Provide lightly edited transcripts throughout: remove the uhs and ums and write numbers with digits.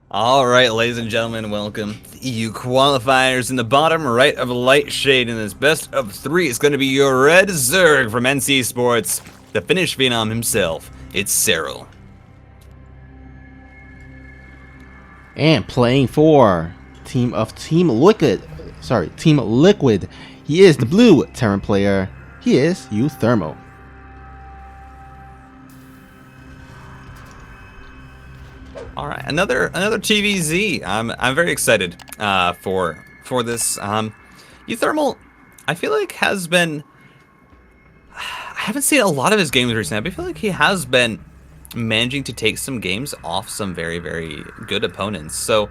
Alright, ladies and gentlemen, welcome to the EU Qualifiers. In the bottom right of a light shade in this best of three is going to be your red Zerg from NC Sports, the Finnish Phenom himself. It's SERRAL. And playing for Team Liquid. He is the blue Terran player. He is UTHERMAL. All right, another TVZ. I'm very excited for this. UTHERMAL, I feel like has been. I haven't seen a lot of his games recently, but I feel like he has been managing to take some games off some very good opponents. So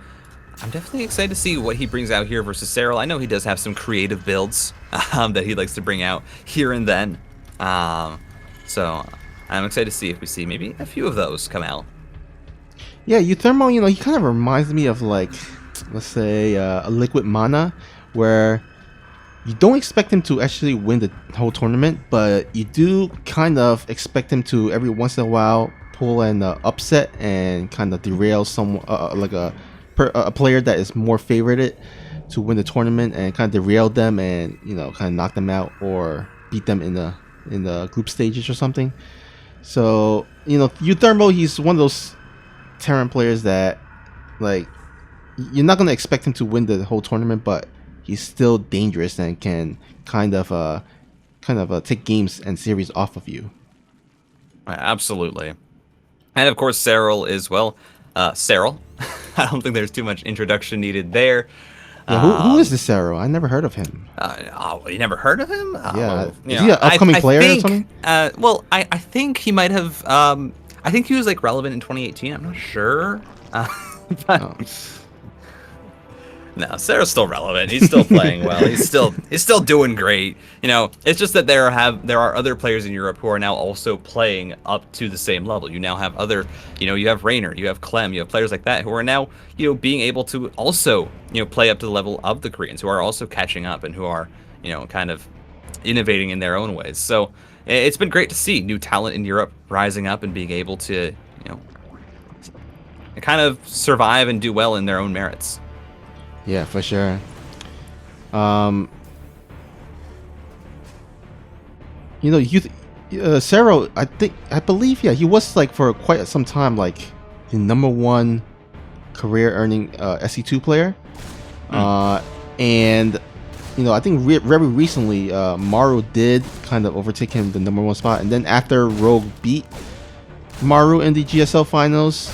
I'm definitely excited to see what he brings out here versus SERRAL. I know he does have some creative builds that he likes to bring out here and then. So I'm excited to see if we see maybe a few of those come out. Yeah, UTHERMAL, he kind of reminds me of, like, let's say, a Liquid Mana, where you don't expect him to actually win the whole tournament, but you do kind of expect him to every once in a while pull an upset and kind of derail some like a player that is more favorited to win the tournament and kind of derail them and kind of knock them out or beat them in the group stages or something. So UTHERMAL, he's one of those Terran players that, like, you're not going to expect him to win the whole tournament, but he's still dangerous and can kind of take games and series off of you. Absolutely. And of course SERRAL as well. SERRAL. I don't think there's too much introduction needed there. Yeah, who is this SERRAL? I never heard of him. You never heard of him? Yeah, is he an upcoming player or something? Well, I think he might have. I think he was like relevant in 2018. I'm not sure. No, SERRAL's still relevant. He's still playing well. He's still doing great. It's just that there are other players in Europe who are now also playing up to the same level. You now have other, you have Rainer, you have Clem, you have players like that who are now, being able to also, play up to the level of the Koreans, who are also catching up and who are, kind of innovating in their own ways. So it's been great to see new talent in Europe rising up and being able to, kind of survive and do well in their own merits. Yeah, for sure. SERRAL, I believe, yeah, he was, like, for quite some time, like, the #1 career earning SE2 player. And I think very recently, Maru did kind of overtake him the #1 spot, and then after Rogue beat Maru in the GSL finals,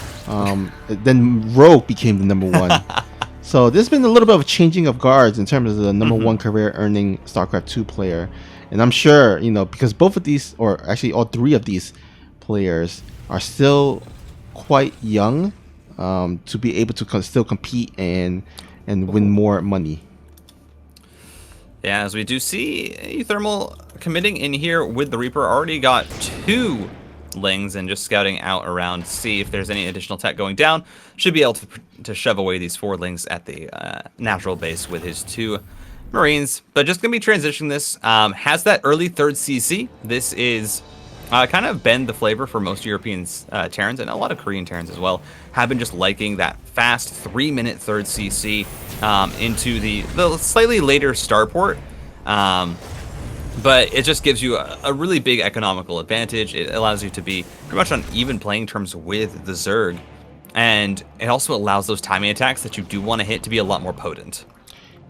then Rogue became the #1. So there's been a little bit of a changing of guards in terms of the #1 career earning StarCraft 2 player. And I'm sure, because both of these, or actually all three of these players, are still quite young to be able to still compete and win more money. Yeah, as we do see UTHERMAL committing in here with the Reaper. Already got 2 Lings and just scouting out around to see if there's any additional tech going down. Should be able to shove away these 4 Lings at the natural base with his 2 Marines. But just going to be transitioning this. Has that early 3rd CC. This is kind of been the flavor for most European Terrans, and a lot of Korean Terrans as well, have been just liking that fast 3-minute 3rd CC into the slightly later starport. But it just gives you a really big economical advantage. It allows you to be pretty much on even playing terms with the Zerg. And it also allows those timing attacks that you do want to hit to be a lot more potent.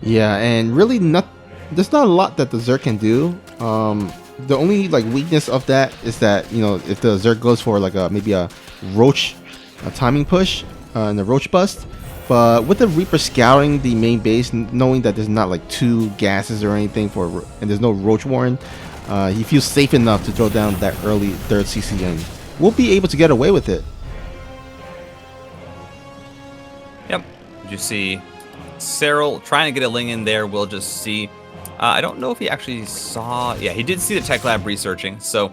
Yeah, and really there's not a lot that the Zerg can do. The only weakness of that is that, if the Zerg goes for maybe a Roach timing push and a Roach bust. But with the Reaper scouting the main base, knowing that there's not 2 gases or anything and there's no Roach Warren, he feels safe enough to throw down that early 3rd CC and we'll be able to get away with it. Yep. You see SERRAL trying to get a Ling in there. We'll just see. I don't know if he actually saw. Yeah, he did see the tech lab researching, so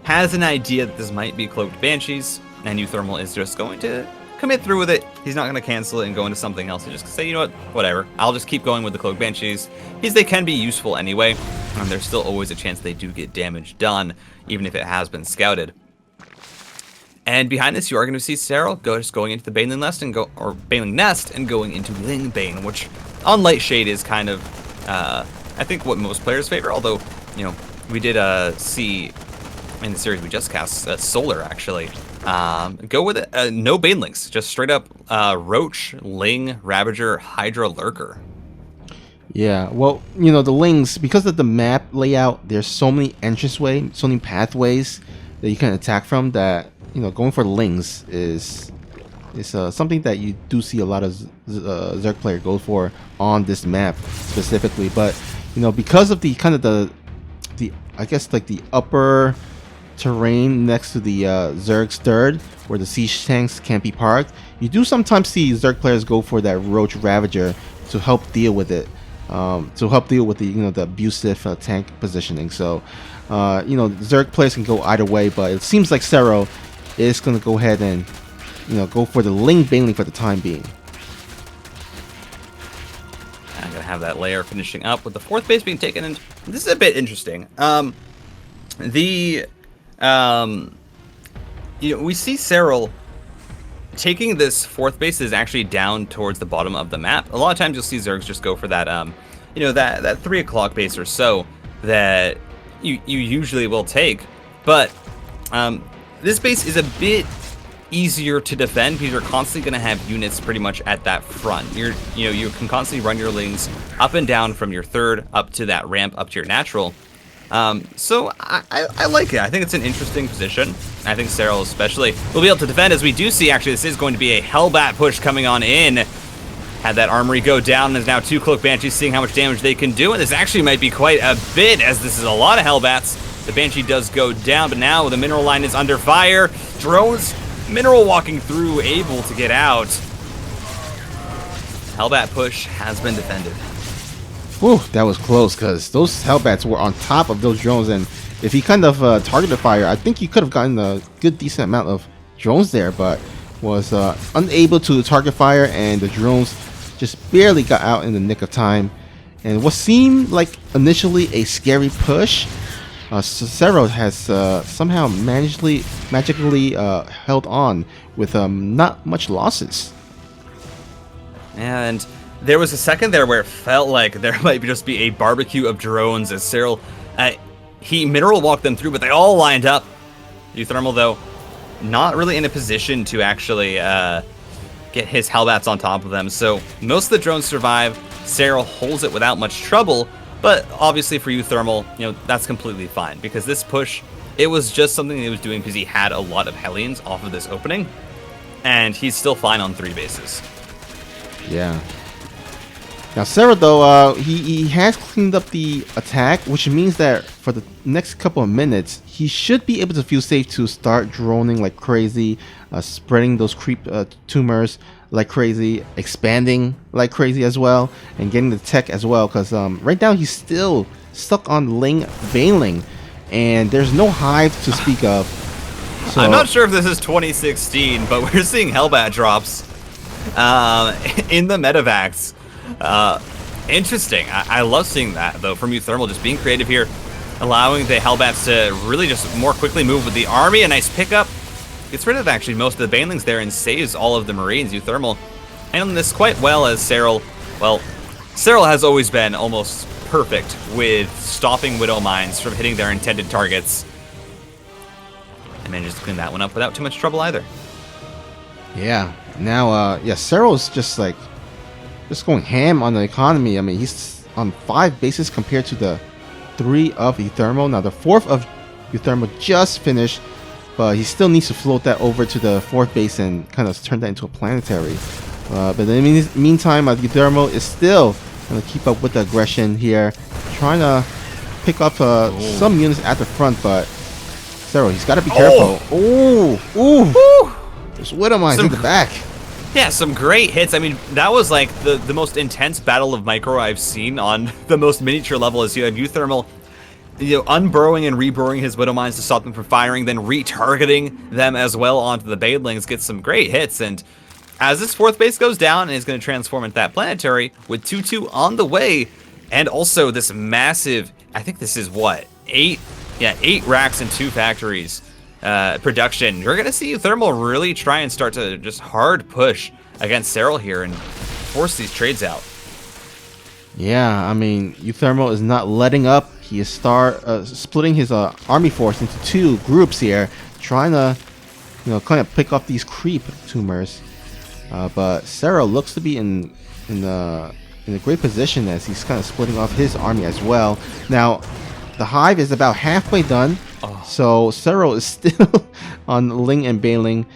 has an idea that this might be cloaked Banshees, and UTHERMAL is just going to commit through with it. He's not going to cancel it and go into something else. He's just going to say, you know what, whatever. I'll just keep going with the cloaked Banshees. They can be useful anyway, and there's still always a chance they do get damage done, even if it has been scouted. And behind this, you are going to see SERRAL just going into the Baneling Nest and going into Ling Bane, which on Light Shade is kind of, I think, what most players favor. Although, you know, we did see in the series we just cast, Solar actually, go with it. No Banelings, just straight up Roach, Ling, Ravager, Hydra, Lurker. Yeah, well, you know, the Lings, because of the map layout, there's so many entranceways, so many pathways that you can attack from that, you know, going for the Lings is something that you do see a lot of Zerg player go for on this map specifically. But, you know, because of the kind of the I guess like the upper terrain next to the Zerg's third, where the siege tanks can't be parked, you do sometimes see Zerg players go for that Roach Ravager to help deal with it. To help deal with the, you know, the abusive tank positioning. So, you know, Zerg players can go either way, but it seems like SERRAL is going to go ahead and, you know, go for the Ling Baneling for the time being. I'm going to have that layer finishing up with the 4th base being taken, and this is a bit interesting. You know, we see SERRAL taking this 4th base is actually down towards the bottom of the map. A lot of times you'll see Zergs just go for that, you know, that 3 o'clock base or so that you usually will take. But this base is a bit easier to defend because you're constantly going to have units pretty much at that front. You know, you can constantly run your Lings up and down from your 3rd up to that ramp up to your natural. So I like it. I think it's an interesting position. I think SERRAL especially will be able to defend, as we do see actually this is going to be a Hellbat push coming on in. Had that armory go down, and there's now 2 Cloak Banshees seeing how much damage they can do, and this actually might be quite a bit, as this is a lot of Hellbats. The Banshee does go down, but now the mineral line is under fire. Drones, mineral walking through, able to get out. Hellbat push has been defended. Whew, that was close, because those Hellbats were on top of those drones, and if he kind of targeted fire, I think he could have gotten a good decent amount of drones there, but was unable to target fire, and the drones just barely got out in the nick of time. And what seemed like initially a scary push, SERRAL has somehow magically held on with not much losses. And there was a second there where it felt like there might just be a barbecue of drones as SERRAL, he mineral walked them through, but they all lined up. UTHERMAL, though, not really in a position to actually get his Hellbats on top of them. So most of the drones survive. SERRAL holds it without much trouble, but obviously for UTHERMAL, you know, that's completely fine, because this push, it was just something he was doing because he had a lot of Hellions off of this opening, and he's still fine on 3 bases. Yeah. Now SERRAL, though, he has cleaned up the attack, which means that for the next couple of minutes, he should be able to feel safe to start droning like crazy, spreading those creep tumors like crazy, expanding like crazy as well, and getting the tech as well, because right now he's still stuck on Ling Baneling, and there's no hive to speak of. So, I'm not sure if this is 2016, but we're seeing Hellbat drops in the medevacs. Interesting. I love seeing that, though, from UTHERMAL, just being creative here, allowing the Hellbats to really just more quickly move with the army. A nice pickup. Gets rid of actually most of the Banelings there and saves all of the Marines. UTHERMAL handling this quite well, as SERRAL, well, SERRAL has always been almost perfect with stopping Widow Mines from hitting their intended targets. And manages to clean that one up without too much trouble either. Yeah. Now, yeah, SERRAL's just going ham on the economy. I mean, he's on 5 bases compared to the 3 of UTHERMAL. Now, the 4th of UTHERMAL just finished, but he still needs to float that over to the 4th base and kind of turn that into a planetary. But in the meantime, UTHERMAL is still going to keep up with the aggression here, trying to pick up some units at the front, but SERRAL, he's got to be careful. Ooh! There's Widow Mines in the back. Yeah, some great hits. I mean, that was like the most intense battle of micro I've seen on the most miniature level, as you have UTHERMAL, you know, unburrowing and reburrowing his Widow Mines to stop them from firing, then retargeting them as well onto the Banelings, gets some great hits. And as this 4th base goes down and is going to transform into that planetary with 2-2 on the way, and also this massive, I think this is what, 8 racks and 2 factories. production. You're going to see UTHERMAL really try and start to just hard push against SERRAL here and force these trades out. Yeah, I mean, UTHERMAL is not letting up. He is splitting his army force into 2 groups here, trying to, kind of pick off these creep tumors. But SERRAL looks to be in a great position as he's kind of splitting off his army as well. Now, the hive is about halfway done, so SERRAL is still on Ling and Bailing.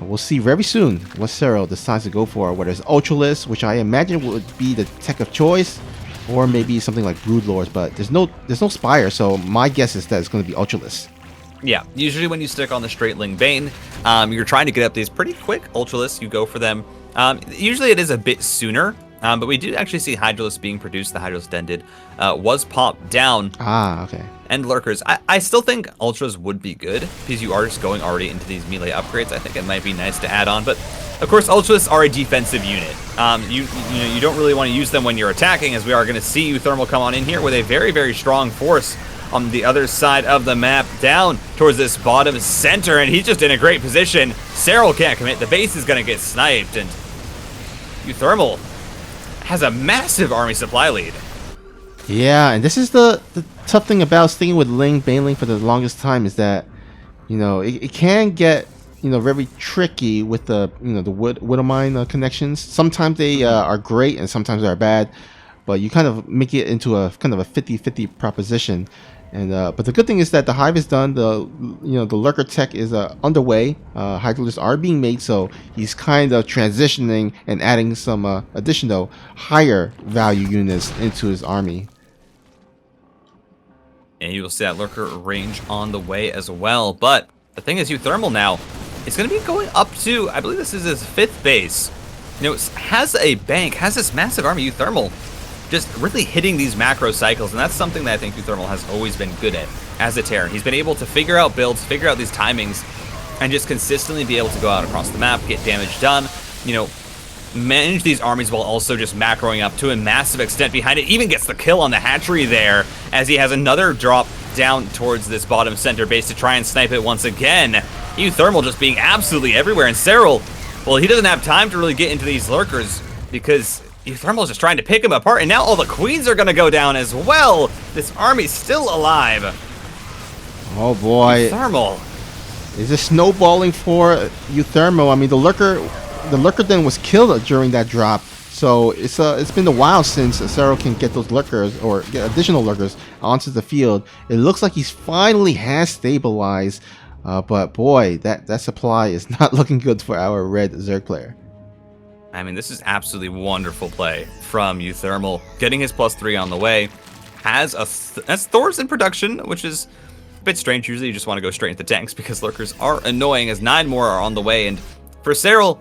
We'll see very soon what SERRAL decides to go for, whether it's Ultralisk, which I imagine would be the tech of choice, or maybe something like Broodlords, but there's no Spire, so my guess is that it's going to be Ultralisk. Yeah, usually when you stick on the straight Ling Bane, you're trying to get up these pretty quick Ultralisks. You go for them. Usually it is a bit sooner, but we do actually see Hydralisk being produced. The Hydralisk Den did was popped down. Ah, okay. And Lurkers. I still think Ultras would be good because you are just going already into these melee upgrades. I think it might be nice to add on, but of course Ultras are a defensive unit. You don't really want to use them when you're attacking, as we are going to see UTHERMAL come on in here with a very, very strong force on the other side of the map down towards this bottom center, and he's just in a great position. SERRAL can't commit. The base is going to get sniped, and UTHERMAL has a massive army supply lead. Yeah, and this is the tough thing about sticking with Ling Bailing for the longest time, is that it can get very tricky with the the Widowmine connections. Sometimes they are great and sometimes they are bad, but you kind of make it into a kind of a 50-50 proposition. And but the good thing is that the hive is done. The the lurker tech is underway. Hydralisks are being made, so he's kind of transitioning and adding some additional higher value units into his army. And you will see that lurker range on the way as well. But the thing is, UTHERMAL now is going to be going up to, I believe this is his 5th base. Has a bank, has this massive army. UTHERMAL just really hitting these macro cycles, and that's something that I think UTHERMAL has always been good at as a Terran. He's been able to figure out builds, figure out these timings, and just consistently be able to go out across the map, get damage done, manage these armies while also just macroing up to a massive extent behind it. Even gets the kill on the hatchery there, as he has another drop down towards this bottom center base to try and snipe it once again. UTHERMAL just being absolutely everywhere, and SERRAL, well, he doesn't have time to really get into these lurkers because UTHERMAL is just trying to pick him apart, and now all the queens are going to go down as well. This army's still alive. Oh boy. UTHERMAL. Is this snowballing for UTHERMAL? I mean, the lurker den was killed during that drop, so it's been a while since SERRAL can get those lurkers or get additional lurkers onto the field. It looks like he's finally has stabilized, but boy, that supply is not looking good for our red Zerg player. I mean, this is absolutely wonderful play from UTHERMAL. Getting his +3 on the way. Has Thor's in production, which is a bit strange. Usually you just want to go straight into tanks because lurkers are annoying, as 9 more are on the way. And for SERRAL,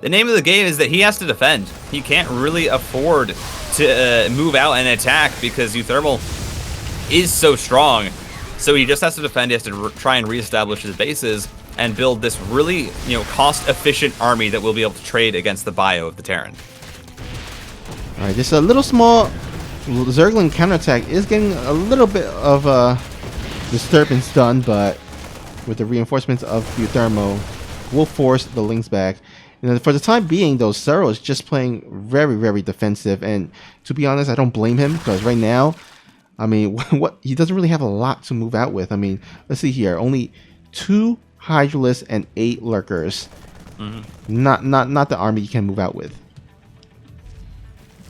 the name of the game is that he has to defend. He can't really afford to move out and attack because UTHERMAL is so strong. So he just has to defend. He has to try and reestablish his bases and build this really, cost-efficient army that will be able to trade against the bio of the Terran. All right, this a little small Zergling counterattack is getting a little bit of disturbance done, but with the reinforcements of UTHERMAL, will force the Lings back. For the time being, though, SERRAL is just playing very, very defensive, and to be honest, I don't blame him, because right now, I mean, he doesn't really have a lot to move out with. I mean, let's see here, only 2 Hydralisks and 8 lurkers. Not the army you can move out with.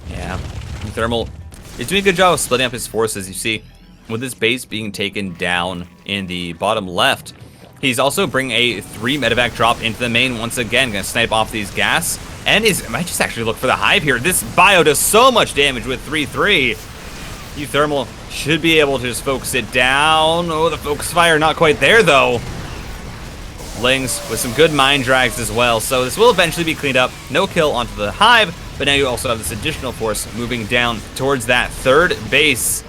Yeah, UTHERMAL is doing a good job of splitting up his forces. You see, with his base being taken down in the bottom left, he's also bringing a 3 medevac drop into the main once again. Gonna snipe off these gas, and might just actually look for the hive here. This bio does so much damage with 3-3. UTHERMAL should be able to just focus it down. Oh, the focus fire not quite there though. Lings with some good mine drags as well, so this will eventually be cleaned up. No kill onto the hive, but now you also have this additional force moving down towards that 3rd base.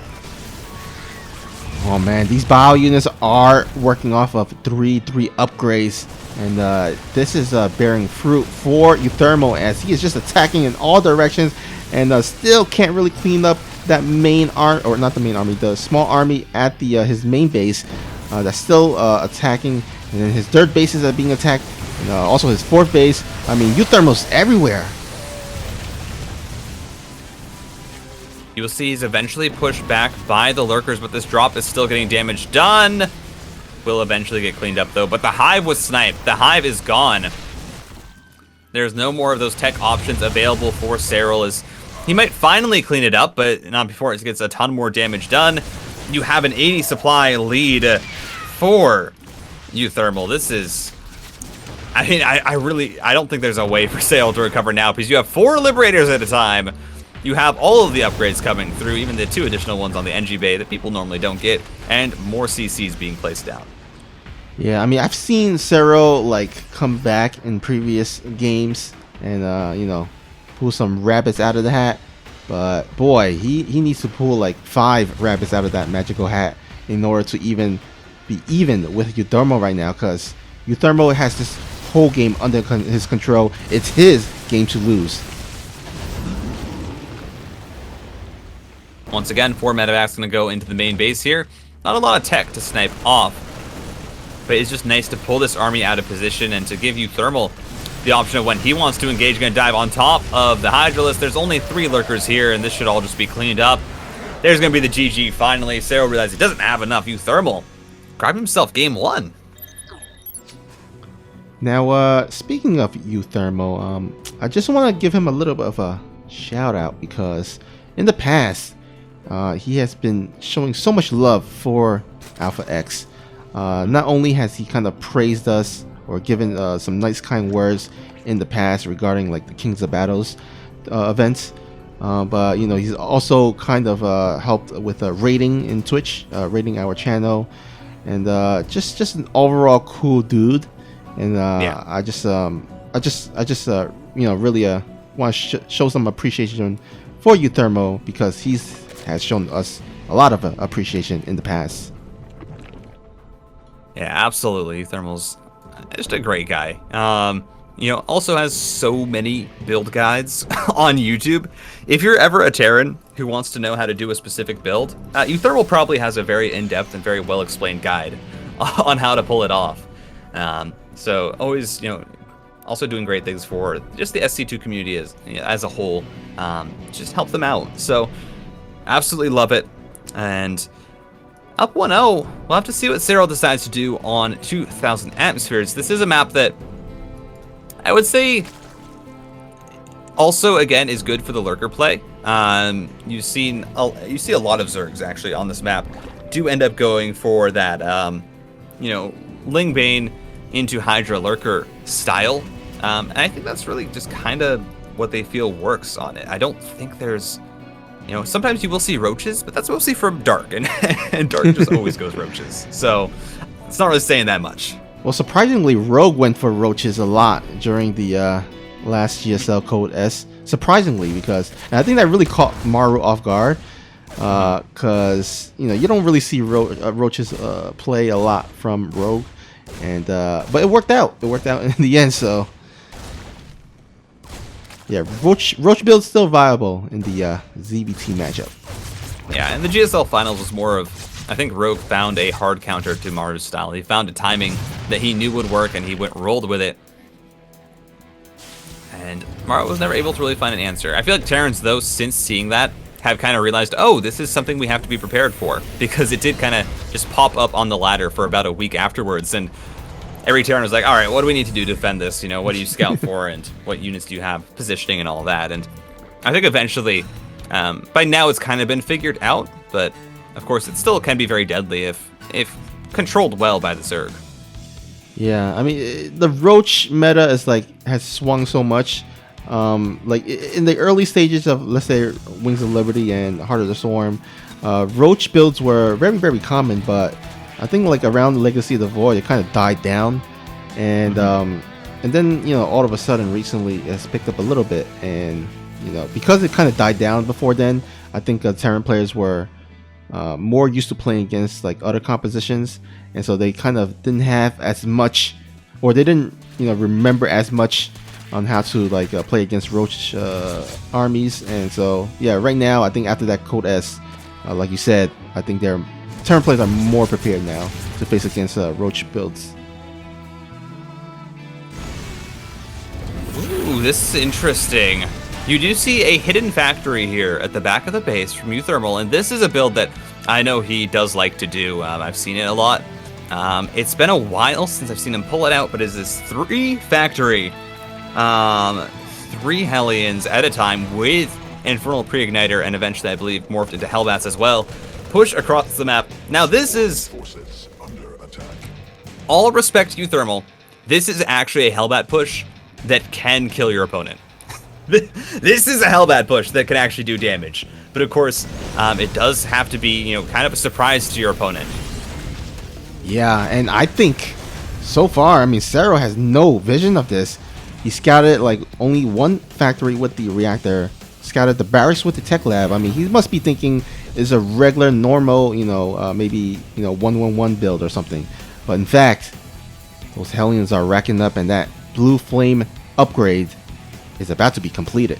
Oh man, these bio units are working off of 3-3 upgrades, and this is bearing fruit for UTHERMAL, as he is just attacking in all directions and still can't really clean up that main army, or not the main army, the small army at his main base. that's still attacking, and then his third bases are being attacked, and also his fourth base. I mean, UTHERMAL's everywhere. You will see he's eventually pushed back by the lurkers, but this drop is still getting damage done. Will eventually get cleaned up though, but the hive was sniped. The hive is gone. There's no more of those tech options available for SERRAL, as he might finally clean it up, but not before it gets a ton more damage done. You have an 80 supply lead for UTHERMAL. This is, I mean, I don't think there's a way for SERRAL to recover now, because you have 4 Liberators at a time. You have all of the upgrades coming through, even the 2 additional ones on the NG Bay that people normally don't get, and more CCs being placed down. Yeah, I mean, I've seen SERRAL like come back in previous games and you know, pull some rabbits out of the hat, but boy, he needs to pull like 5 rabbits out of that magical hat in order to even be even with UTHERMAL right now, because UTHERMAL has this whole game under his control. It's his game to lose. Once again, 4 medevacs going to go into the main base here. Not a lot of tech to snipe off, but it's just nice to pull this army out of position and to give UTHERMAL the option of when he wants to engage, going to dive on top of the Hydralisk. There's only 3 lurkers here, and this should all just be cleaned up. There's going to be the GG finally. SERRAL realizes he doesn't have enough. UTHERMAL grabbed himself game 1. Now, speaking of UTHERMAL, I just want to give him a little bit of a shout out, because in the past, he has been showing so much love for Alpha X. Not only has he kind of praised us or given some nice kind words in the past regarding like the Kings of Battles events, but you know, he's also kind of helped with rating in Twitch, rating our channel, and just an overall cool dude. And yeah. I just you know, really want to show some appreciation for UTHERMAL, because has shown us a lot of appreciation in the past. Yeah, absolutely. UTHERMAL's just a great guy. You know, also has so many build guides on YouTube. If you're ever a Terran who wants to know how to do a specific build, UTHERMAL probably has a very in-depth and very well-explained guide on how to pull it off. So always, you know, also doing great things for just the SC2 community as a whole. Just help them out. So absolutely love it. And up 1-0, we'll have to see what SERRAL decides to do on 2,000 Atmospheres. This is a map that I would say also, again, is good for the lurker play. You see a lot of Zergs actually on this map do end up going for that, you know, Lingbane into Hydra lurker style. And I think that's really just kind of what they feel works on it. I don't think there's, you know, sometimes you will see roaches, but that's mostly from Dark, and Dark just always goes roaches. So it's not really saying that much. Well, surprisingly, Rogue went for roaches a lot during the last GSL Code S. Surprisingly, because and I think that really caught Maru off guard, because you know, you don't really see roaches play a lot from Rogue, and but it worked out. It worked out in the end. So yeah, Roach build's still viable in the ZBT matchup. Yeah, and the GSL finals was more of, I think Rogue found a hard counter to Maru's style. He found a timing that he knew would work, and he rolled with it. And Maru was never able to really find an answer. I feel like Terrans, though, since seeing that, have kind of realized, oh, this is something we have to be prepared for, because it did kind of just pop up on the ladder for about a week afterwards, and every Terran was like, all right, what do we need to do to defend this? You know, what do you scout for, and what units do you have, positioning and all that. And I think eventually, by now it's kind of been figured out, but of course it still can be very deadly if controlled well by the Zerg. Yeah, I mean, the Roach meta is like has swung so much. Like in the early stages of, let's say, Wings of Liberty and Heart of the Storm, Roach builds were very, very common, but I think like around Legacy of the Void, it kind of died down, and then, you know, all of a sudden recently it's picked up a little bit, and you know, because it kind of died down before then, I think Terran players were more used to playing against like other compositions, and so they kind of didn't have as much, or they didn't, you know, remember as much on how to like play against Roach armies. And so yeah, right now I think after that Code S, like you said, I think they're Terran players are more prepared now to face against Roach builds. Ooh, this is interesting. You do see a hidden factory here at the back of the base from UTHERMAL, and this is a build that I know he does like to do. I've seen it a lot. It's been a while since I've seen him pull it out, but it's this 3 factory, 3 Hellions at a time with Infernal Pre-Igniter, and eventually I believe morphed into Hellbats as well. Push across the map. Now this is, all respect to UTHERMAL, this is actually a Hellbat push that can kill your opponent. This is a Hellbat push that can actually do damage. But of course, it does have to be, kind of a surprise to your opponent. Yeah, and I think so far, I mean, SERRAL has no vision of this. He scouted like only 1 factory with the reactor, scouted the barracks with the tech lab. I mean, he must be thinking is a regular, normal, maybe 111 build or something. But in fact, those Hellions are racking up, and that blue flame upgrade is about to be completed.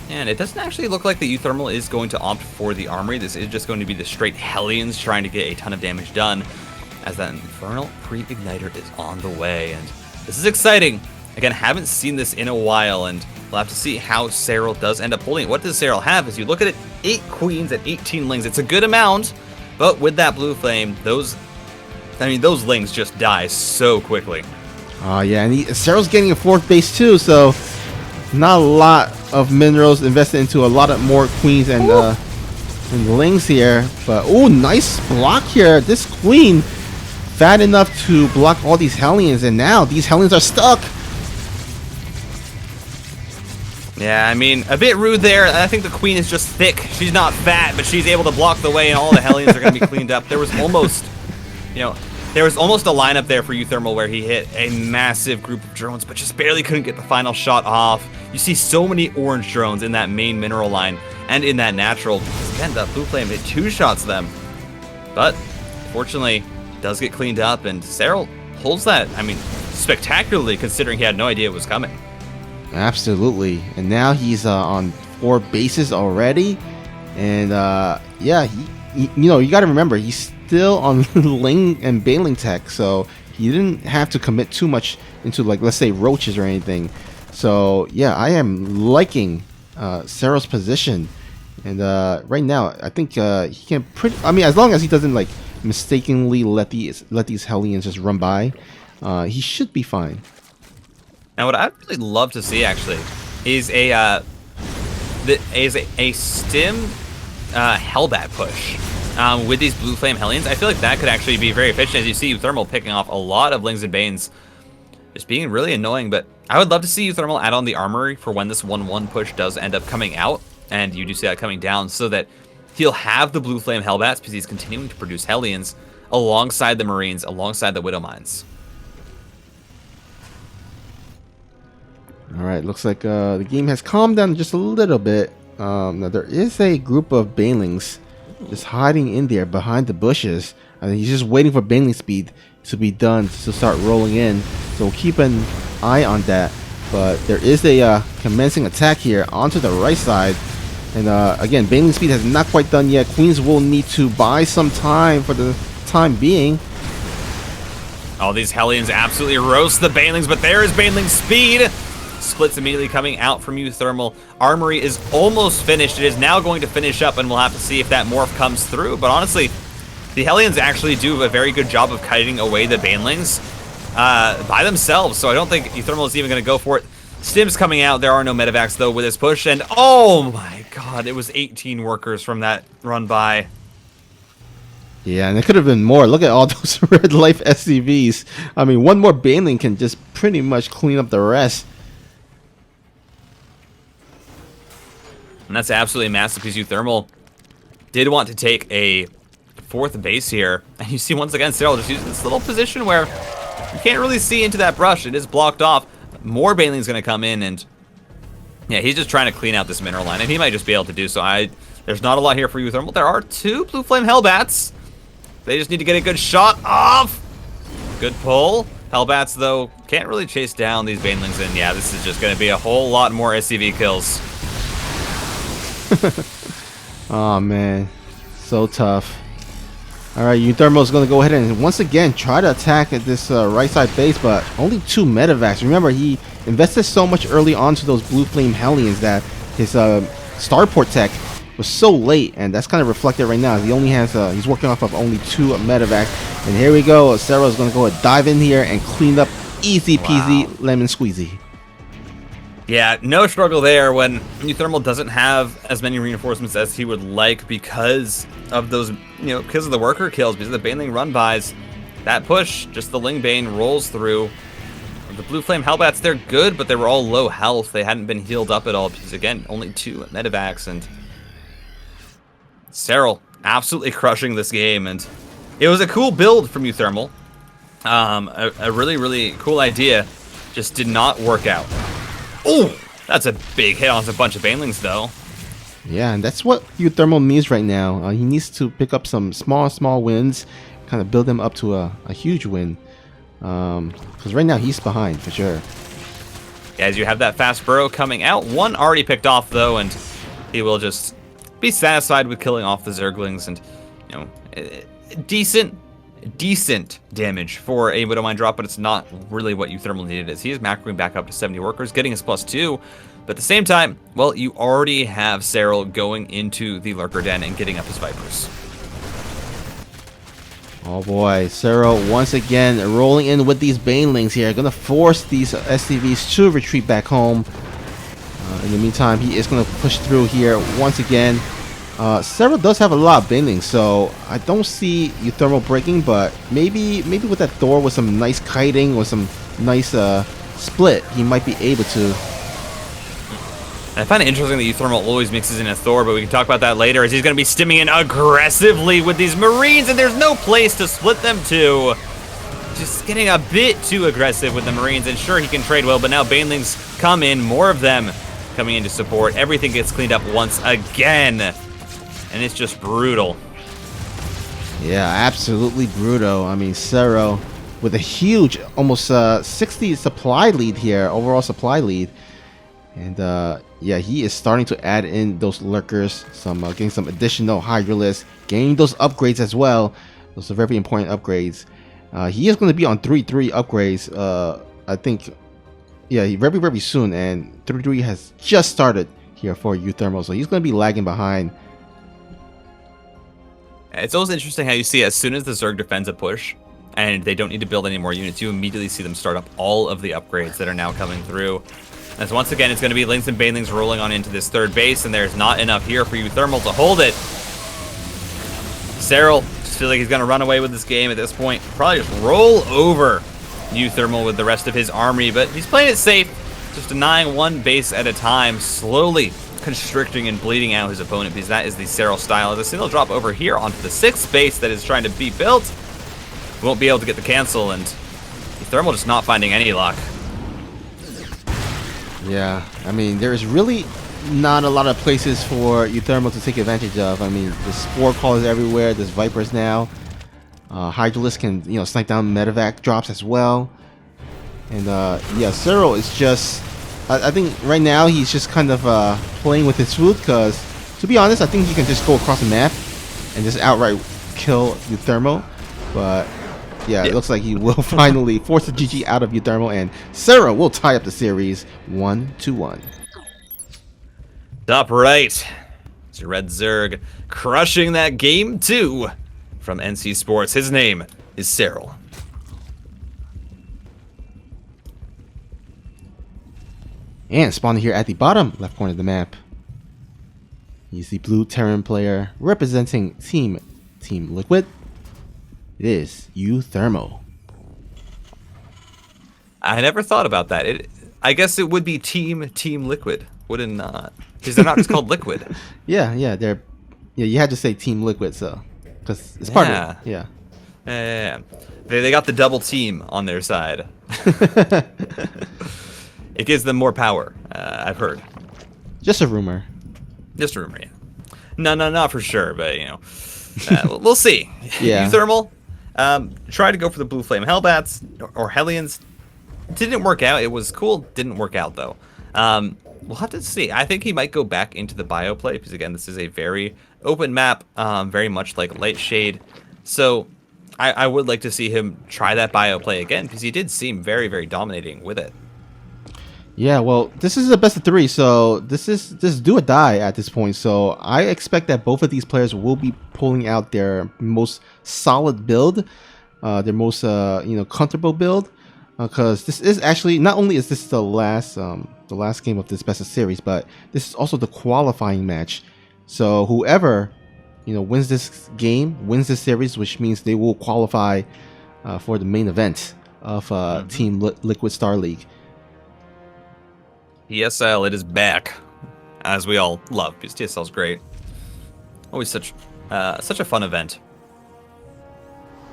And it doesn't actually look like the UTHERMAL is going to opt for the armory. This is just going to be the straight Hellions trying to get a ton of damage done, as that Infernal Pre-Igniter is on the way. And this is exciting. Again, haven't seen this in a while, and we'll have to see how SERRAL does end up holding it. What does SERRAL have? As you look at it, 8 queens and 18 lings. It's a good amount, but with that blue flame, those lings just die so quickly. Yeah, and SERRAL's getting a 4th base too, so not a lot of minerals invested into a lot of more queens and lings here. But nice block here. This queen fat enough to block all these Hellions, and now these Hellions are stuck. Yeah, I mean, a bit rude there. I think the queen is just thick. She's not fat, but she's able to block the way, and all the Hellions are going to be cleaned up. There was almost, there was almost a lineup there for UTHERMAL where he hit a massive group of drones, but just barely couldn't get the final shot off. You see so many orange drones in that main mineral line and in that natural, because again, that blue flame hit 2 shots them. But fortunately, does get cleaned up, and SERRAL holds that, spectacularly, considering he had no idea it was coming. Absolutely. And now he's on 4 bases already. And yeah, you got to remember, he's still on Ling and Baneling tech, so he didn't have to commit too much into, like, let's say roaches or anything. So yeah, I am liking SERRAL's position, and right now I think he can as long as he doesn't like mistakenly let these Hellions just run by, he should be fine. Now, what I'd really love to see actually is a stim Hellbat push with these blue flame Hellions. I feel like that could actually be very efficient, as you see UTHERMAL picking off a lot of Lings and Banes, just being really annoying. But I would love to see UTHERMAL add on the armory for when this 1-1 push does end up coming out, and you do see that coming down, so that he'll have the blue flame Hellbats, because he's continuing to produce Hellions alongside the Marines, alongside the Widow Mines. Alright, looks like the game has calmed down just a little bit. Now there is a group of Banelings just hiding in there behind the bushes. I think he's just waiting for Baneling speed to be done to start rolling in. So we'll keep an eye on that. But there is a commencing attack here onto the right side. And again, Baneling speed has not quite done yet. Queens will need to buy some time for the time being. All these Hellions absolutely roast the Banelings, but there is Baneling speed. Splits immediately coming out from UTHERMAL. Armory is almost finished. It is now going to finish up, and we'll have to see if that morph comes through. But honestly, the Hellions actually do a very good job of kiting away the Banelings by themselves, so I don't think UTHERMAL is even going to go for it. Stim's coming out. There are no medevacs, though, with this push, and oh my god, it was 18 workers from that run by. Yeah, and it could have been more. Look at all those red life SCVs. I mean, one more Baneling can just pretty much clean up the rest. And that's absolutely massive, because UTHERMAL did want to take a 4th base here. And you see, once again, SERRAL just using this little position where you can't really see into that brush. It is blocked off. More Baneling's going to come in, and yeah, he's just trying to clean out this mineral line, and he might just be able to do so. There's not a lot here for UTHERMAL. There are 2 blue flame Hellbats. They just need to get a good shot off. Good pull. Hellbats, though, can't really chase down these Banelings, and yeah, this is just going to be a whole lot more SCV kills. Oh man, so tough. All right, UTHERMAL is going to go ahead and once again try to attack at this right side base, but only 2 medevacs. Remember, he invested so much early onto those Blue Flame Hellions that his starport tech was so late, and that's kind of reflected right now. He only has he's working off of only 2 medevacs. And here we go. SERRAL is going to go and dive in here and clean up easy peasy lemon squeezy. Yeah, no struggle there when UTHERMAL doesn't have as many reinforcements as he would like because of those, because of the worker kills, because of the Baneling run-bys. That push, just the Lingbane rolls through. The Blue Flame Hellbats, they're good, but they were all low health. They hadn't been healed up at all because, again, only 2 medevacs. And SERRAL absolutely crushing this game. And it was a cool build from UTHERMAL. A really, really cool idea. Just did not work out. Oh, that's a big hit on a bunch of Banelings, though. Yeah, and that's what UTHERMAL needs right now. He needs to pick up some small wins, kind of build them up to a huge win. Because right now he's behind for sure. As you have that fast burrow coming out, 1 already picked off though, and he will just be satisfied with killing off the Zerglings, and decent damage for a Widowmine drop, but it's not really what UTHERMAL needed, as he is macroing back up to 70 workers, getting his +2. But at the same time, well, you already have SERRAL going into the Lurker Den and getting up his Vipers. Oh boy, SERRAL once again rolling in with these Banelings here, gonna force these SCVs to retreat back home. In the meantime, he is gonna push through here once again. SERRAL does have a lot of Banelings, so I don't see UTHERMAL breaking, but maybe with that Thor with some nice kiting or some nice split, he might be able to. I find it interesting that UTHERMAL always mixes in a Thor, but we can talk about that later, as he's going to be stimming in aggressively with these Marines, and there's no place to split them to. Just getting a bit too aggressive with the Marines, and sure, he can trade well, but now Banelings come in, more of them coming in to support. Everything gets cleaned up once again, and it's just brutal. Yeah, absolutely brutal. I mean, SERRAL with a huge, almost 60 supply lead here, overall supply lead. And yeah, he is starting to add in those lurkers, getting some additional Hydralisks, getting those upgrades as well. Those are very important upgrades. He is going to be on 3-3 upgrades, I think, yeah, very soon. And 3-3 has just started here for UTHERMAL, so he's going to be lagging behind. It's always interesting how you see as soon as the Zerg defends a push, and they don't need to build any more units, you immediately see them start up all of the upgrades that are now coming through. As once again, it's going to be Lynx and Banelings rolling on into this 3rd base, and there's not enough here for UTHERMAL to hold it. SERRAL just feels like he's going to run away with this game at this point. Probably just roll over UTHERMAL with the rest of his army, but he's playing it safe, just denying 1 base at a time, slowly constricting and bleeding out his opponent, because that is the SERRAL style. As a single drop over here onto the 6th base that is trying to be built, won't be able to get the cancel, and UTHERMAL just not finding any luck. Yeah, I mean, there's really not a lot of places for UTHERMAL to take advantage of. I mean, there's Spore Callers everywhere, there's Vipers now. Hydralisk can, snipe down medevac drops as well. And yeah, SERRAL is just, I think right now he's just kind of playing with his food, because to be honest, I think he can just go across the map and just outright kill UTHERMAL. But yeah, it looks like he will finally force the GG out of UTHERMAL, and SERRAL will tie up the series 1-1. Top right, it's your Red Zerg crushing that game 2 from NC Sports. His name is SERRAL. And spawning here at the bottom left corner of the map, he's the blue Terran player representing Team Liquid. It is UTHERMAL. I never thought about that. I guess it would be Team Liquid, wouldn't not? Because they're not just called Liquid. Yeah, you had to say Team Liquid, so because it's part of it. Yeah. Yeah. They got the double team on their side. It gives them more power, I've heard. Just a rumor. Just a rumor, yeah. No, not for sure, but we'll see. Yeah. UTHERMAL tried to go for the Blue Flame Hellbats or Hellions. Didn't work out. It was cool. Didn't work out though. We'll have to see. I think he might go back into the bio play, because again, this is a very open map, very much like Light Shade. So I would like to see him try that bio play again because he did seem very, very dominating with it. Yeah, well, this is the best of 3, so this is do or die at this point. So I expect that both of these players will be pulling out their most solid build, their most comfortable build, because this is actually, not only is this the last game of this best of series, but this is also the qualifying match. So whoever wins this game, wins this series, which means they will qualify for the main event of Team Liquid Star League. TSL, it is back, as we all love, because TSL is great. Always such a fun event.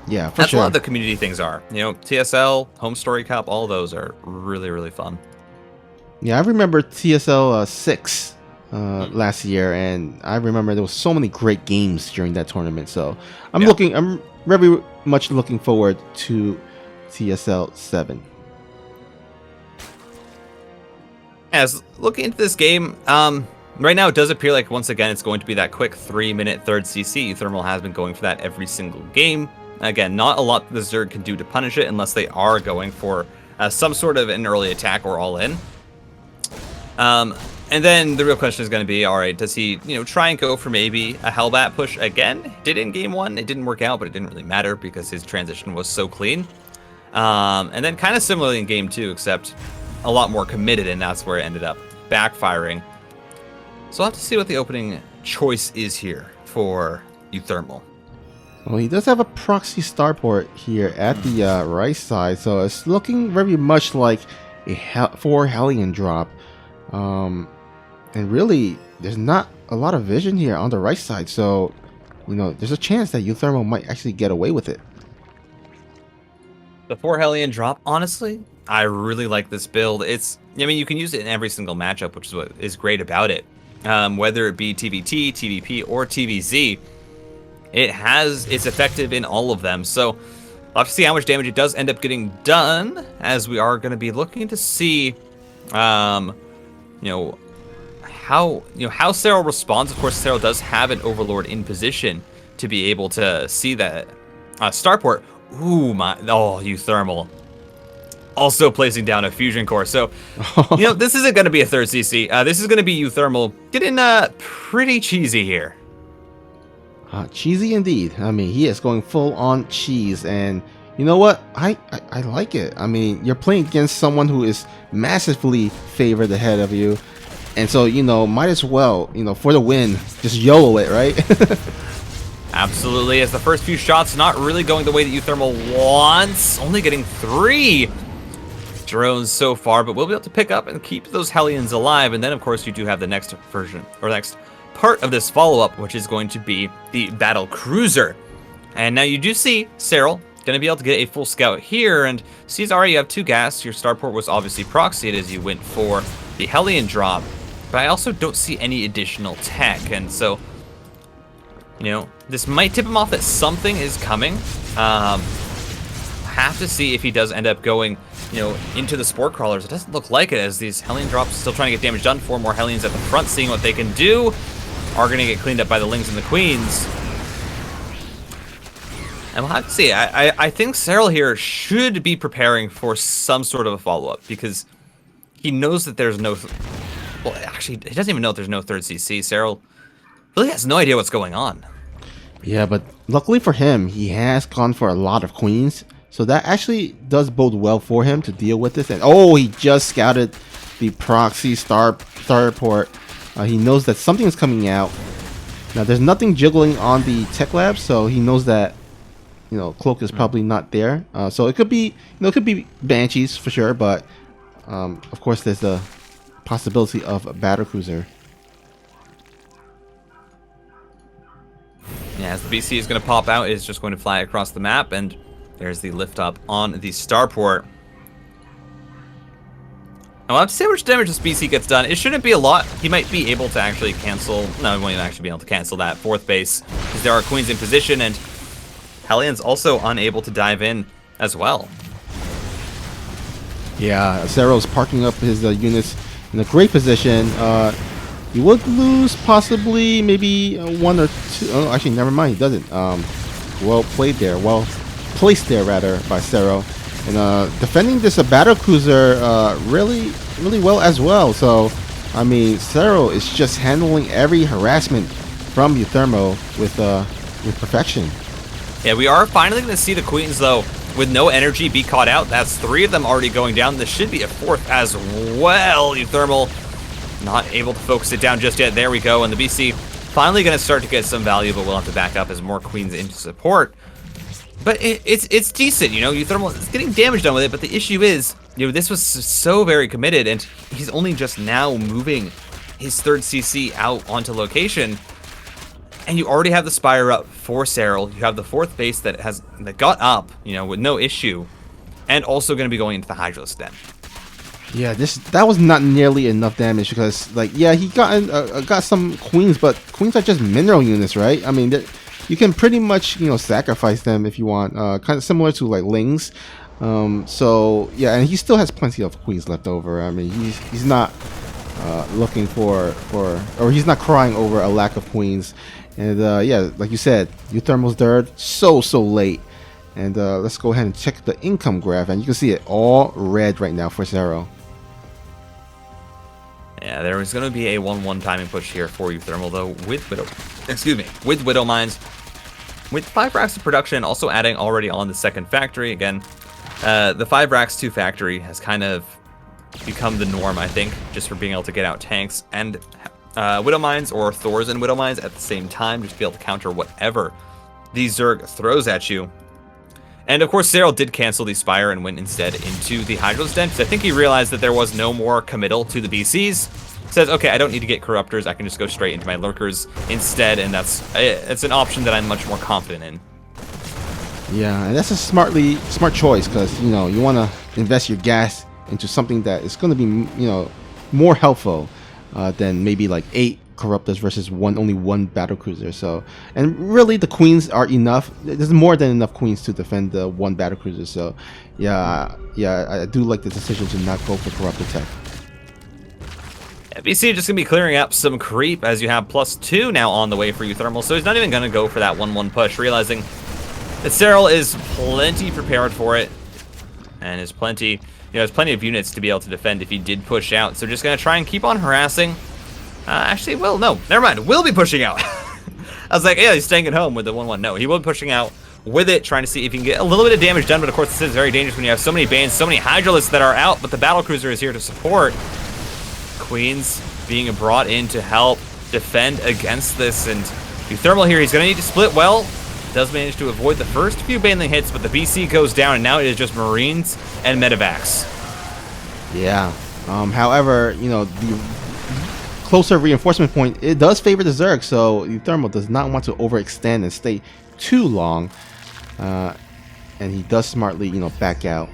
Yeah, for That's sure. a lot of the community things are. TSL, Home Story Cup, all those are really, really fun. Yeah, I remember TSL 6 last year, and I remember there was so many great games during that tournament. So I'm very much looking forward to TSL7. As looking into this game, right now it does appear like once again it's going to be that quick 3-minute third CC. UTHERMAL has been going for that every single game. Again, not a lot the Zerg can do to punish it unless they are going for some sort of an early attack or all in. And then the real question is going to be, all right, does he try and go for maybe a Hellbat push again? Did in game 1, it didn't work out, but it didn't really matter because his transition was so clean. And then kind of similarly in game 2, except a lot more committed, and that's where it ended up backfiring. So I'll have to see what the opening choice is here for UTHERMAL. Well, he does have a proxy starport here at the right side, so it's looking very much like a 4 Hellion drop. And really, there's not a lot of vision here on the right side, so there's a chance that UTHERMAL might actually get away with it. The 4 Hellion drop, honestly, I really like this build. You can use it in every single matchup, which is what is great about it. Whether it be TVT, TVP, or TVZ, it's effective in all of them. So I'll have to see how much damage it does end up getting done, as we are going to be looking to see, how SERRAL responds. Of course, SERRAL does have an Overlord in position to be able to see that starport. Ooh, UTHERMAL. Also placing down a fusion core. So, this isn't going to be a third CC. This is going to be UTHERMAL getting pretty cheesy here. Cheesy indeed. I mean, he is going full on cheese, and you know what? I like it. I mean, you're playing against someone who is massively favored ahead of you, and so might as well, for the win, just YOLO it, right? Absolutely. As the first few shots not really going the way that UTHERMAL wants, only getting 3 drones so far, but we'll be able to pick up and keep those Hellions alive. And then, of course, you do have the next version, or next part of this follow-up, which is going to be the battle cruiser. And now you do see SERRAL going to be able to get a full scout here, and sees already you have 2 gas. Your starport was obviously proxied as you went for the Hellion drop, but I also don't see any additional tech, and so this might tip him off that something is coming. Have to see if he does end up going into the sport crawlers. It doesn't look like it, as these Hellion drops still trying to get damage done. 4 more Hellions at the front, seeing what they can do. Are going to get cleaned up by the Lings and the Queens. And we'll have to see. I think SERRAL here should be preparing for some sort of a follow-up, because he knows that there's no... Well, actually, he doesn't even know if there's no third CC. SERRAL really has no idea what's going on. Yeah, but luckily for him, he has gone for a lot of queens, so that actually does bode well for him to deal with this. And he just scouted the proxy starport. He knows that something is coming out. Now, there's nothing jiggling on the tech lab, so he knows that Cloak is probably not there. So it could be Banshees for sure, but of course there's the possibility of a battle cruiser. Yeah, as the BC is going to pop out, it's just going to fly across the map, and there's the lift up on the starport. I'll have to see how much damage this BC gets done. It shouldn't be a lot. He might be able to actually cancel... No, he won't even actually be able to cancel that 4th base, because there are Queens in position, and Hellion's also unable to dive in as well. Yeah, SERRAL's parking up his units in a great position. He would lose possibly maybe 1 or 2... Oh, actually, never mind. He doesn't. well played there. Well placed there, rather, by SERRAL. And defending this battle cruiser really well as well. So, I mean, SERRAL is just handling every harassment from UTHERMAL with perfection. Yeah, we are finally going to see the queens, though, with no energy be caught out. That's 3 of them already going down. This should be a 4th as well. UTHERMAL not able to focus it down just yet. There we go. And the BC finally going to start to get some value, but we'll have to back up as more queens into support. But it's decent, you know. UTHERMAL is getting damage done with it, but the issue is, you know, this was so very committed, and he's only just now moving his 3rd CC out onto location. And you already have the Spire up for SERRAL. You have the 4th base that got up, you know, with no issue, and also going to be going into the Hydralisk Den. Yeah, that was not nearly enough damage because, like, yeah, he got some queens, but queens are just mineral units, right? I mean, you can pretty much, you know, sacrifice them if you want, kind of similar to like Lings. So yeah, and he still has plenty of queens left over. I mean, he's not looking for or he's not crying over a lack of queens. And yeah, like you said, UTHERMAL's third so late. And let's go ahead and check the income graph, and you can see it all red right now for SERRAL. Yeah, there is going to be a 1-1 timing push here for UTHERMAL, though, with Widow Mines. With 5 racks of production, also adding already on the 2nd factory. Again, the 5 racks 2 factory has kind of become the norm, I think, just for being able to get out tanks and Widow Mines or Thors and Widow Mines at the same time, just to be able to counter whatever the Zerg throws at you. And of course, SERRAL did cancel the Spire and went instead into the Hydralisk Den, because I think he realized that there was no more committal to the BCs. Says, okay, I don't need to get Corruptors, I can just go straight into my Lurkers instead, and it's an option that I'm much more confident in. Yeah, and that's a smart choice, because, you know, you want to invest your gas into something that is going to be, you know, more helpful than maybe like 8 Corruptors versus only one battlecruiser. So, and really the queens are enough. There's more than enough queens to defend the 1 battlecruiser. So yeah, I do like the decision to not go for Corruptor tech. BC just going to be clearing up some creep, as you have +2 now on the way for UTHERMAL, so he's not even going to go for that 1-1 push, realizing that SERRAL is plenty prepared for it, and is plenty, you know, has plenty of units to be able to defend if he did push out. So just going to try and keep on harassing. Actually, well, no, never mind. Will be pushing out. I was like, yeah, he's staying at home with the 1-1. No, he will be pushing out with it, trying to see if he can get a little bit of damage done. But of course, this is very dangerous when you have so many Banes, so many Hydralisks that are out, but the battlecruiser is here to support. Queens being brought in to help defend against this, and UTHERMAL here, he's going to need to split well. Does manage to avoid the first few Baneling hits, but the BC goes down, and now it is just Marines and Medivacs. Yeah. However, you know, the closer reinforcement point, it does favor the Zerg, so UTHERMAL does not want to overextend and stay too long, and he does smartly, you know, back out.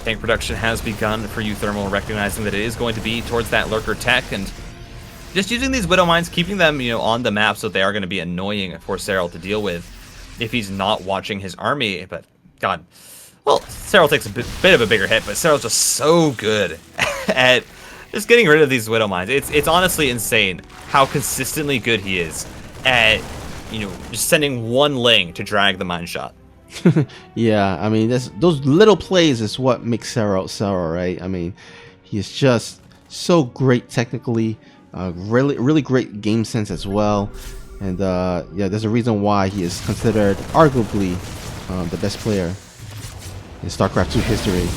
Tank production has begun for UTHERMAL, recognizing that it is going to be towards that Lurker tech, and just using these Widow Mines, keeping them, you know, on the map, so they are going to be annoying for SERRAL to deal with if he's not watching his army. But God, well, SERRAL takes a bit of a bigger hit, but SERRAL's just so good at just getting rid of these Widow Mines. It's honestly insane how consistently good he is at, you know, just sending one Ling to drag the mine shot. Yeah, I mean, those little plays is what makes SERRAL, right? I mean, he is just so great technically, really great game sense as well, and yeah, there's a reason why he is considered arguably the best player in StarCraft 2 history.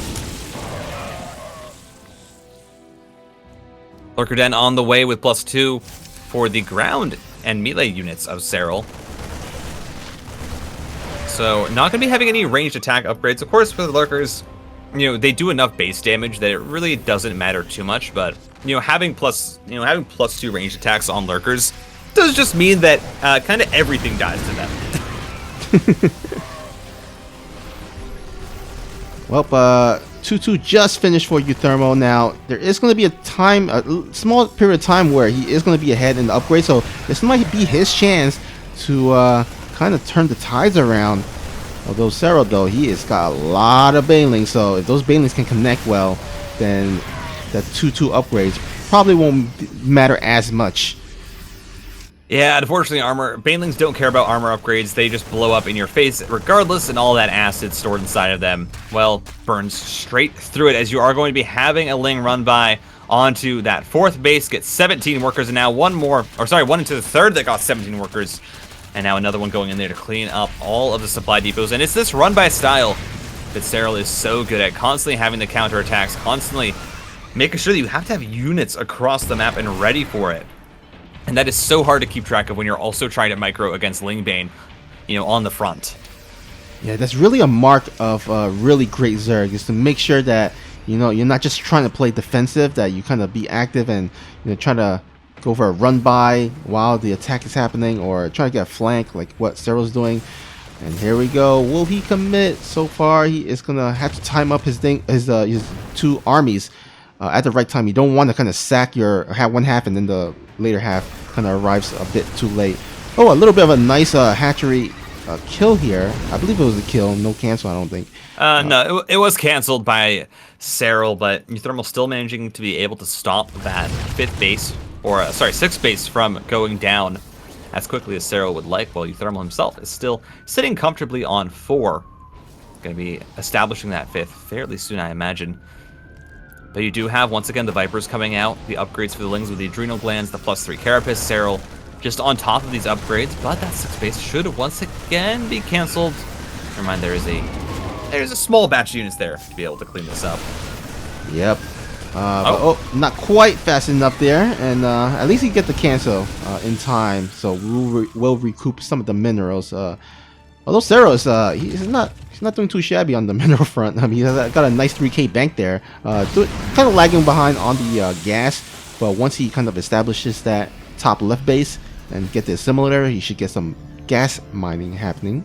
Lurker Den on the way with +2 for the ground and melee units of SERRAL. So not going to be having any ranged attack upgrades. Of course, for the Lurkers, you know, they do enough base damage that it really doesn't matter too much. But, you know, having +2 ranged attacks on Lurkers does just mean that kind of everything dies to them. Well, 2-2 just finished for UTHERMAL. Now, there is going to be a small period of time where he is going to be ahead in the upgrade. So this might be his chance to kind of turn the tides around. Although SERRAL, though, he has got a lot of Banelings, so if those Banelings can connect well, then that 2-2 upgrades probably won't matter as much. Yeah, unfortunately, banelings don't care about armor upgrades. They just blow up in your face regardless, and all that acid stored inside of them, well, burns straight through it, as you are going to be having a Ling run by onto that fourth base, get 17 workers, and now one into the third that got 17 workers, and now another one going in there to clean up all of the supply depots. And it's this run by style that SERRAL is so good at, constantly having the counterattacks, constantly making sure that you have to have units across the map and ready for it. And that is so hard to keep track of when you're also trying to micro against Lingbane, on the front. Yeah, that's really a mark of really great Zerg, is to make sure that, you're not just trying to play defensive, that you kind of be active and, try to go for a run by while the attack is happening, or try to get a flank like what SERRAL's doing. And here we go. Will he commit? So far, he is going to have to time up his two armies at the right time. You don't want to kind of sack have one half and then the later half kind of arrives a bit too late. Oh, a little bit of a nice hatchery kill here. I believe it was a kill, no cancel, I don't think. No, it was canceled by SERRAL, but UTHERMAL still managing to be able to stop that sixth base from going down as quickly as SERRAL would like, while UTHERMAL himself is still sitting comfortably on 4. Going to be establishing that 5th fairly soon, I imagine. But you do have, once again, the Vipers coming out, the upgrades for the Lings with the Adrenal Glands, the +3 Carapace, SERRAL just on top of these upgrades, but that 6th base should once again be cancelled. Never mind, there's a small batch of units there to be able to clean this up. Yep. Not quite fast enough there, and at least he get the cancel in time, so we'll recoup some of the minerals. Although SERRAL is he's not doing too shabby on the mineral front. I mean, he's got a nice 3k bank there. Kind of lagging behind on the gas, but once he kind of establishes that top left base and get the assimilator, he should get some gas mining happening.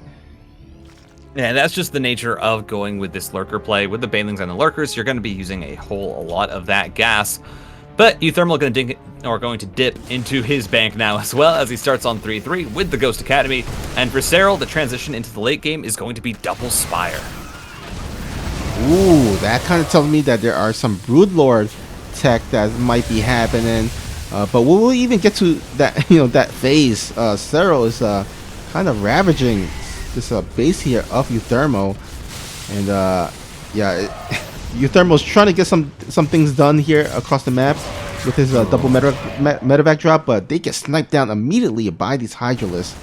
Yeah, that's just the nature of going with this lurker play. With the banelings and the lurkers, you're going to be using a lot of that gas. But UTHERMAL going to dip into his bank now, as well as he starts on 3-3 with the Ghost Academy. And for SERRAL, the transition into the late game is going to be double Spire. Ooh, that kind of tells me that there are some Broodlord tech that might be happening. But will we even get to that, that phase? SERRAL is kind of ravaging this base here of UTHERMAL, and UTHERMAL's trying to get some things done here across the map with his double medevac drop, but they get sniped down immediately by these Hydralisks.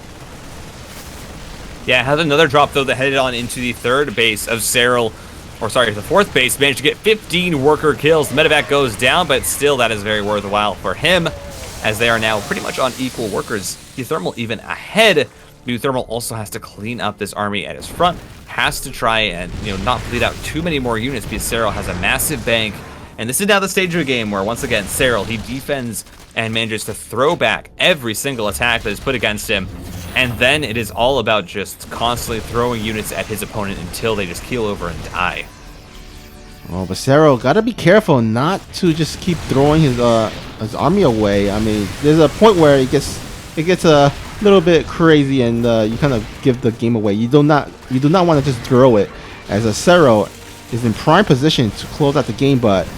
Yeah, has another drop though that headed on into the third base of SERRAL, the fourth base. Managed to get 15 worker kills. The medevac goes down, but still that is very worthwhile for him, as they are now pretty much on equal workers. UTHERMAL even ahead. UTHERMAL also has to clean up this army at his front, has to try and not bleed out too many more units, because SERRAL has a massive bank. And this is now the stage of the game where, once again, SERRAL, he defends and manages to throw back every single attack that is put against him, and then it is all about just constantly throwing units at his opponent until they just keel over and die. Oh, but SERRAL gotta be careful not to just keep throwing his army away. I mean, there's a point where it gets a little bit crazy, and you kind of give the game away. You do not want to just throw it, as a SERRAL is in prime position to close out the game. But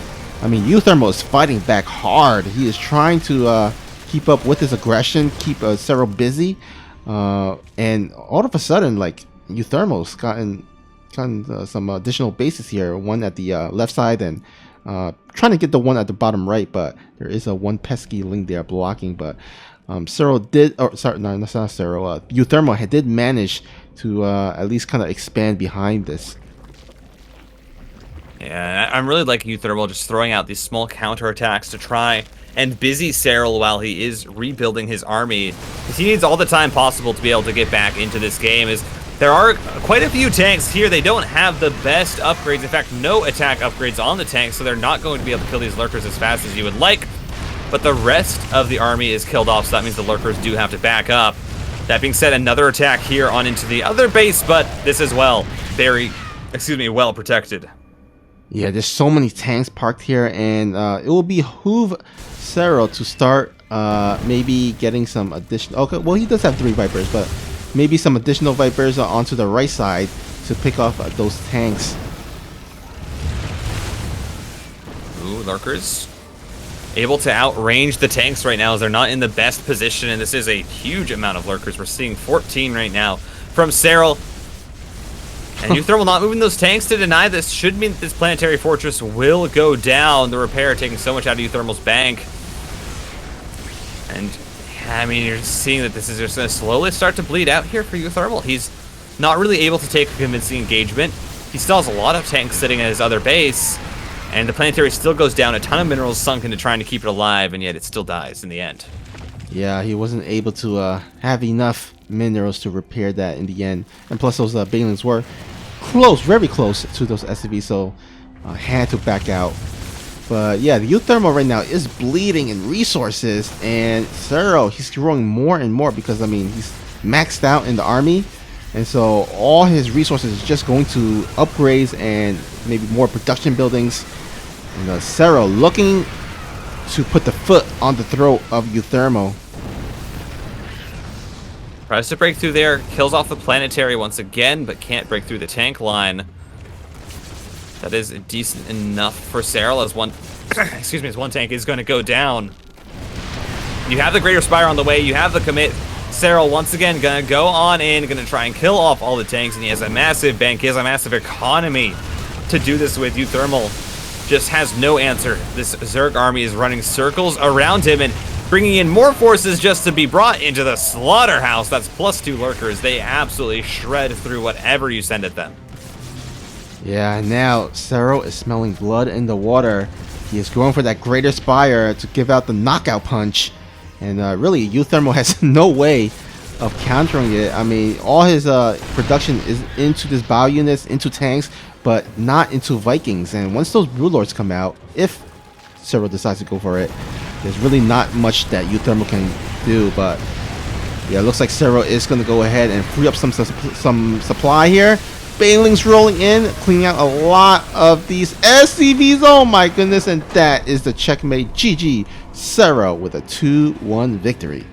I mean, UTHERMAL is fighting back hard. He is trying to keep up with his aggression, keep SERRAL busy, and all of a sudden, like, UTHERMAL's gotten some additional bases here. One at the left side, and trying to get the one at the bottom right, but there is a one pesky Ling there blocking. But SERRAL did, or sorry, no, that's not SERRAL. UTHERMAL did manage to at least kind of expand behind this. Yeah, I'm really liking UTHERMAL just throwing out these small counterattacks to try and busy SERRAL while he is rebuilding his army, because he needs all the time possible to be able to get back into this game. As there are quite a few tanks here, they don't have the best upgrades. In fact, no attack upgrades on the tanks, so they're not going to be able to kill these lurkers as fast as you would like. But the rest of the army is killed off, so that means the lurkers do have to back up. That being said, another attack here on into the other base, but this is well protected. Yeah, there's so many tanks parked here, and it will behoove SERRAL to start maybe getting some additional... Okay, well, he does have 3 Vipers, but maybe some additional Vipers onto the right side to pick off those tanks. Ooh, lurkers. able to outrange the tanks right now as they're not in the best position, and this is a huge amount of lurkers. We're seeing 14 right now from SERRAL. And UTHERMAL not moving those tanks to deny this should mean that this planetary fortress will go down. The repair taking so much out of UTHERMAL's bank. And, I mean, you're seeing that this is just going to slowly start to bleed out here for UTHERMAL. He's not really able to take a convincing engagement. He still has a lot of tanks sitting at his other base. And the planetary still goes down, a ton of minerals sunk into trying to keep it alive, and yet it still dies in the end. Yeah, he wasn't able to have enough minerals to repair that in the end. And plus those banelings were close, very close to those SCVs, so had to back out. But yeah, the UTHERMAL right now is bleeding in resources, and SERRAL, he's growing more and more because, I mean, he's maxed out in the army. And so all his resources is just going to upgrades and maybe more production buildings. And SERRAL looking to put the foot on the throat of UTHERMAL. Tries to break through there, kills off the planetary once again, but can't break through the tank line. That is decent enough for SERRAL as one, excuse me, as one tank is going to go down. You have the Greater Spire on the way, you have the commit. SERRAL once again gonna go on in, gonna try and kill off all the tanks, and he has a massive bank, he has a massive economy to do this with. UTHERMAL just has no answer. This Zerg army is running circles around him and bringing in more forces just to be brought into the slaughterhouse. That's +2 lurkers. They absolutely shred through whatever you send at them. Yeah, now SERRAL is smelling blood in the water. He is going for that Greater Spire to give out the knockout punch. And really, UTHERMAL has no way of countering it. I mean, all his production is into this bio units, into tanks, but not into Vikings. And once those Broodlords come out, if SERRAL decides to go for it, there's really not much that UTHERMAL can do. But yeah, it looks like SERRAL is going to go ahead and free up some supply here. Banelings rolling in, cleaning out a lot of these SCVs. Oh my goodness, and that is the checkmate. GG. SERRAL with a 2-1 victory.